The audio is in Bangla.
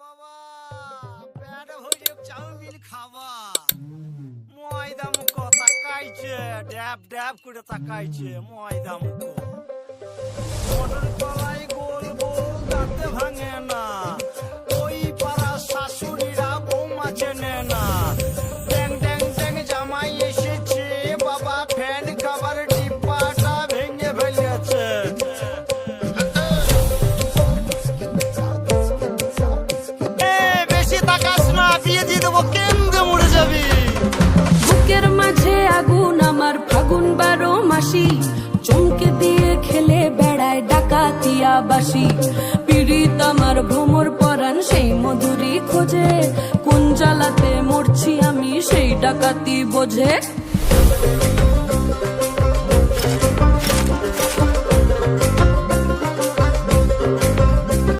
বাবা পেট ভরে চাউমিন খাওয়া ময়দা মুখ তাকাইছে ড্যাব ড্যাব করে তাকাইছে ময়দা মুখ মোটর কলাই গোল গোল দাঁতে ভাঙে না ওই পাড়া শাশুড়িরা বৌমা চেনে না ড্যাং ড্যাং ড্যাং জামাই এসেছে বাবা ফ্যান খাবার ডিব্বাটা ভেঙে ফেলেছে বুকের মাঝে আগুন আমার ফাগুন 12 মাসি চমকে দিয়ে খেলে বেড়ায় ডাকাতিয়া বাসি পীড়িত আমার ভ্রমর পরাণ সেই মধুরী খোঁজে কোন জ্বালাতে মরছি আমি সেই ডাকাতি বোঝে